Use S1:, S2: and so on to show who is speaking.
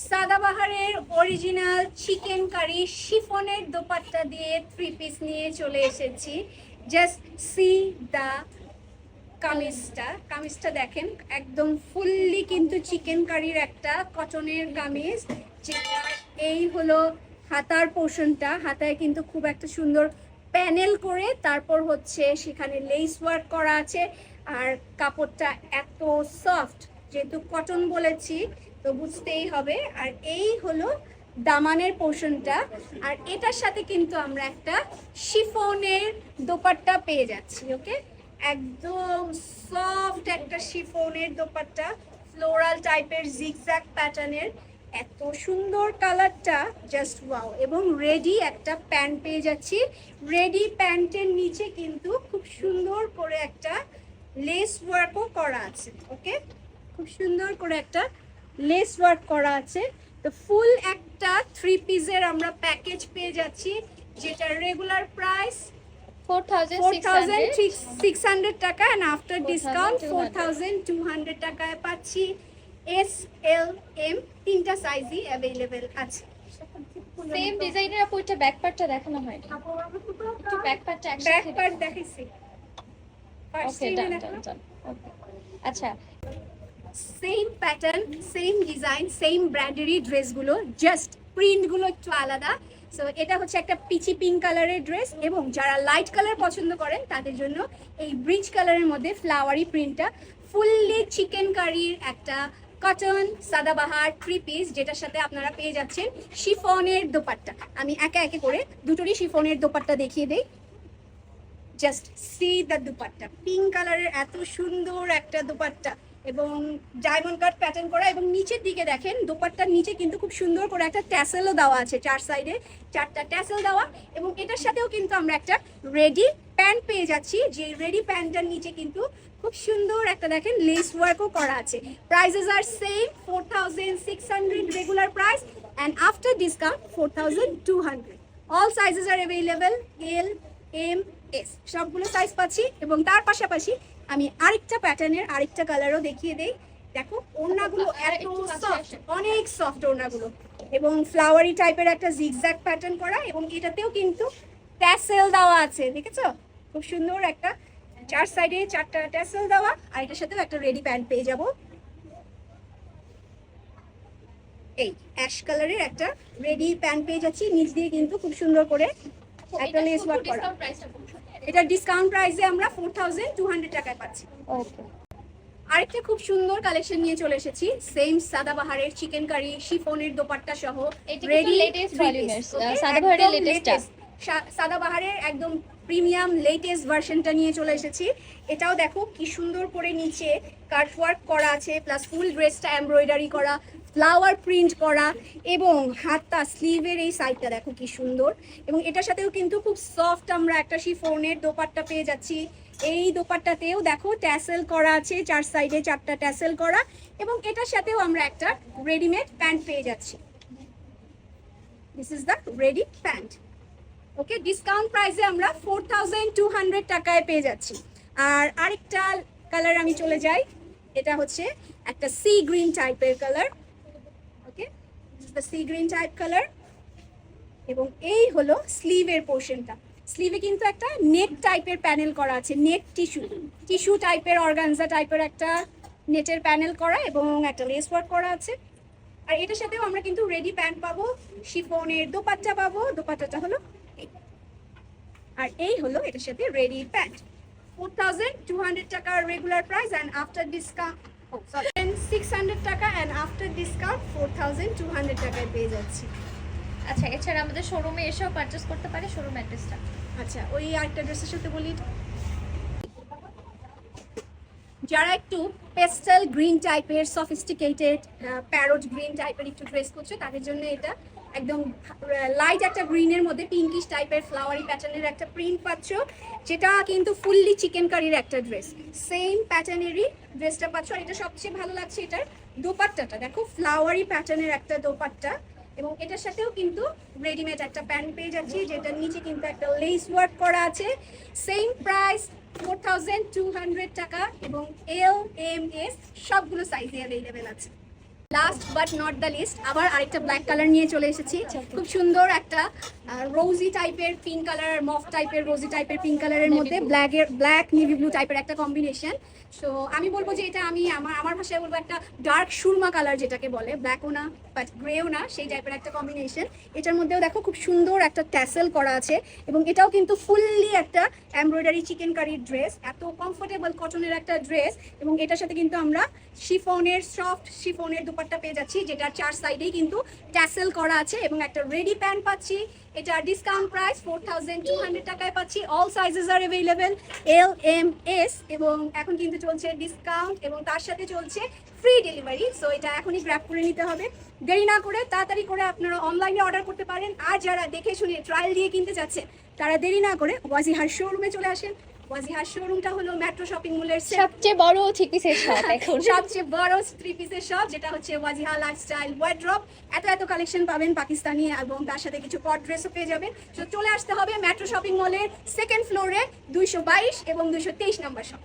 S1: সাদাবাহারের original chicken curry শিফনের দোপাট্টা দিয়ে 3 piece নিয়ে চলে এসেছি। জাস্ট সি দা কামিজটা দেখেন, একদম ফুললি কিন্তু চিকেন কারির একটা কটনের কামিজ। যেটা এই হলো হাতার পোর্শনটা, হাতায় কিন্তু খুব একটা সুন্দর প্যানেল করে তারপর হচ্ছে সেখানে লেস ওয়ার্ক করা আছে। আর কাপড়টা এত সফট, যেহেতু কটন বলেছি তো বুঝতেই হবে। আর এই হলো দামানের পোর্শনটা, আর এটার সাথে কিন্তু আমরা একটা শিফনের দোপাট্টা পেয়ে যাচ্ছি। ওকে, একদম সফট একটা শিফনের দোপাট্টা, ফ্লোরাল টাইপের জিগজ্যাগ প্যাটার্নের, এত সুন্দর কালারটা, জাস্ট ওয়াও। এবং রেডি একটা প্যান্ট পেয়ে যাচ্ছি। রেডি প্যান্টের নিচে কিন্তু খুব সুন্দর করে একটা লেস ওয়ার্কও করা আছে। ওকে, খুব সুন্দর করে একটা লেস ওয়ার্ক করা আছে। তো ফুল একটা 3 পিসের আমরা প্যাকেজ পেয়ে যাচ্ছি, যেটা রেগুলার প্রাইস 4,600 টাকা, and after discount 4,200 টাকায় পাচ্ছি। এস এল এম তিনটা সাইজই অ্যাভেলেবেল আছে।
S2: সেম ডিজাইনের আপু, এটা ব্যাক পার্টটা দেখানো হয় না, একটু ব্যাক পার্টটা একসাথে
S1: ব্যাক পার্ট দেখাইছি।
S2: ওকে, ডান ডান ডান। আচ্ছা,
S1: same pattern, same design, same ব্র্যান্ডেরই ড্রেসগুলো, জাস্ট প্রিন্টগুলো একটু আলাদা। সো এটা হচ্ছে একটা পিচি পিঙ্ক কালারের ড্রেস, এবং যারা লাইট কালার পছন্দ করেন তাদের জন্য এই ব্রিজ কালারের মধ্যে ফ্লাওয়ারি প্রিন্টটা, ফুললি চিকেন কারির একটা কটন সাদাবাহার 3 পিস, যেটার সাথে আপনারা পেয়ে যাচ্ছেন শিফনের দোপাট্টা। আমি একে একে করে দুটোরই শিফনের দোপাট্টা দেখিয়ে দেই। Just see the dupatta, pink কালারের এত সুন্দর একটা দোপাট্টা, এবং ডায়মন্ড কাট প্যাটার্ন করা, এবং নিচের দিকে দেখেন দোপাট্টার নিচে কিন্তু খুব সুন্দর করে একটা ট্যাসেলও দেওয়া আছে, 4 সাইডে 4টা ট্যাসেল দেওয়া। এবং এটার সাথেও কিন্তু আমরা একটা রেডি প্যান্ট পেয়ে যাচ্ছি, যে রেডি প্যান্টটার নিচে কিন্তু খুব সুন্দর একটা দেখেন লেস ওয়ার্কও করা আছে। Prices are same, 4,600 regular price, and after discount 4,200। All sizes are available, L M S সবগুলো সাইজ পাচ্ছি। এবং তার পাশাপাশি আমি আরেকটা প্যাটার্নের আরেকটা কালারও দেখিয়ে দেই। দেখো ওড়নাগুলো এত সফট, অনেক সফট ওড়নাগুলো, এবং ফ্লাওয়ারি টাইপের একটা জিগজ্যাগ প্যাটার্ন করা, এবং এটাতেও কিন্তু ট্যাসেল দেওয়া আছে। দেখেছো, খুব সুন্দর একটা 4 সাইডে 4টা ট্যাসেল দেওয়া। আর এটার সাথেও একটা রেডি প্যান্ট পেয়ে যাব, এই অ্যাশ কালারের একটা রেডি প্যান্ট পেয়ে যাচ্ছি, নিচ দিয়ে কিন্তু খুব সুন্দর করে একটা লেস ওয়ার্ক করা। এটা ডিসকাউন্ট প্রাইসে আমরা 4,200 টাকায় পাচ্ছি।
S2: ওকে,
S1: আরেকটা খুব সুন্দর কালেকশন নিয়ে চলে এসেছি, সেম সাদাবাহারের চিকেন কারি শিফনের দোপাট্টা সহ
S2: রেডি লেটেস্ট ভলিউমের সাদাবাহারের লেটেস্টটা,
S1: সাদাবাহারের একদম প্রিমিয়াম লেটেস্ট ভার্সনটা নিয়ে চলে এসেছি। এটাও দেখো কি সুন্দর করে নিচে কাট ওয়ার্ক করা আছে, প্লাস ফুল ড্রেসটা এমব্রয়ডারি করা, ফ্লাওয়ার প্রিন্ট করা, এবং হাতটা স্লিভের এই সাইডটা দেখো কি সুন্দর। এবং এটার সাথেও কিন্তু খুব সফট আমরা একটা শিফনের দোপাট্টা পেয়ে যাচ্ছি। এই দোপাট্টাতেও দেখো ট্যাসেল করা আছে, 4 সাইডে 4টা ট্যাসেল করা, এবং এটার সাথেও আমরা একটা রেডিমেড প্যান্ট পেয়ে যাচ্ছি। This is the ready pant. Okay, discount প্রাইসে আমরা 4,200 টাকায় পেয়ে যাচ্ছি। আর আরেকটা কালার আমি চলে যাই, এটা হচ্ছে একটা সি গ্রিন টাইপের colour. Okay, the sea green type colour, এবং এই হলো স্লিভের পোর্শনটা। স্লিভে কিন্তু একটা নেট টাইপের প্যানেল করা আছে, নেট টিস্যু টাইপের অর্গানজা টাইপের একটা নেটের প্যানেল করা, এবং একটা লেস ওয়ার্ক করা আছে। আর এটার সাথেও আমরা কিন্তু রেডি প্যান্ট পাবো, শিফনের দোপাট্টা পাবো, দোপাট্টাটা হলো এই। আর এই হলো এটার সাথে রেডি প্যান্ট। 4,200 টাকা regular price, and after discount 600 টাকা, অ্যান্ড আফটার ডিসকাউন্ট 4,200 টাকায় পেয়ে যাচ্ছি।
S2: আচ্ছা, এছাড়া আমাদের শোরুমে এসেও পারচেজ করতে পারে, শোরুম অ্যাড্রেসটা।
S1: আচ্ছা, ওই আরেকটা ড্রেসের সাথে বলি, যারা একটু পেস্টেল গ্রিন টাইপের সফিস্টিকেটেড প্যারোট গ্রিন টাইপের একটু ড্রেস করছে, তাদের জন্য এটা একদম লাইট একটা গ্রিনের মধ্যে পিঙ্কিশ টাইপের ফ্লাওয়ারি প্যাটার্নের একটা প্রিন্ট পাচ্ছ, যেটা কিন্তু ফুললি চিকেন কারির একটা ড্রেস। সেম প্যাটার্নেরই ড্রেসটা পাচ্ছ। আর এটা সবচেয়ে ভালো লাগছে এটার দোপাট্টাটা, দেখো ফ্লাওয়ারি প্যাটার্নের একটা দোপাট্টা, এবং এটার সাথেও কিন্তু রেডিমেড একটা প্যান্ট পেয়ে যাচ্ছি, যেটার নিচে কিন্তু একটা লেস ওয়ার্ক করা আছে। সেম প্রাইস 4,200 টাকা, এবং এল এম এস সবগুলো সাইজে অ্যাভেলেবেল আছে। Last but not the least আবার আরেকটা ব্ল্যাক কালার নিয়ে চলে এসেছি। খুব সুন্দর একটা রোজি টাইপের পিঙ্ক কালার, মফ টাইপের রোজি টাইপের পিঙ্ক কালারের মধ্যে ব্ল্যাক নেভি ব্লু টাইপের একটা কম্বিনেশন। সো আমি বলবো যে এটা আমি আমার ভাষায় বলবো একটা ডার্ক সুরমা কালার, যেটাকে বলে ব্ল্যাকও না বাট গ্রেও না, সেই টাইপের একটা কম্বিনেশন। এটার মধ্যেও দেখো খুব সুন্দর একটা ট্যাসেল করা আছে, এবং এটাও কিন্তু ফুললি একটা এমব্রয়ডারি চিকেন কারির ড্রেস, এত কমফোর্টেবল কটনের একটা ড্রেস। এবং এটার সাথে কিন্তু আমরা শিফনের সফট শিফনের দুপাট্টা পেয়ে যাচ্ছি, যেটার 4 সাইডেই কিন্তু ট্যাসেল করা আছে, এবং একটা রেডি প্যান্ট পাচ্ছি। এটা ডিসকাউন্ট প্রাইস 4200 টাকায় পাচ্ছি। All sizes are available, L M S, এবং এখন কিন্তু চলছে ডিসকাউন্ট এবং তার সাথে চলছে ফ্রি ডেলিভারি। সো এটা এখনই গ্র্যাব করে নিতে হবে, দেরি না করে তাড়াতাড়ি করে আপনারা অনলাইনে অর্ডার করতে পারেন। আর যারা দেখে শুনে ট্রায়াল দিয়ে কিনতে চাচ্ছে তারা দেরি না করে ওয়াজিহার শোরুমে চলে আসেন। ওয়াজিহার শোরুমটা হলো মেট্রো শপিং মলের
S2: সবচেয়ে বড় থ্রি পিসের শপ এখন।
S1: সবচেয়ে বড় 3 পিসের শপ, যেটা হচ্ছে ওয়াজিহা লাইফস্টাইল ওয়ার্ড্রপ। এত এত কালেকশন পাবেন পাকিস্তানি, এবং তার সাথে কিছু কট ড্রেসও পেয়ে যাবেন। তো চলে আসতে হবে মেট্রো শপিং মলের 2nd ফ্লোরে 222 এবং 223 নম্বর শপ।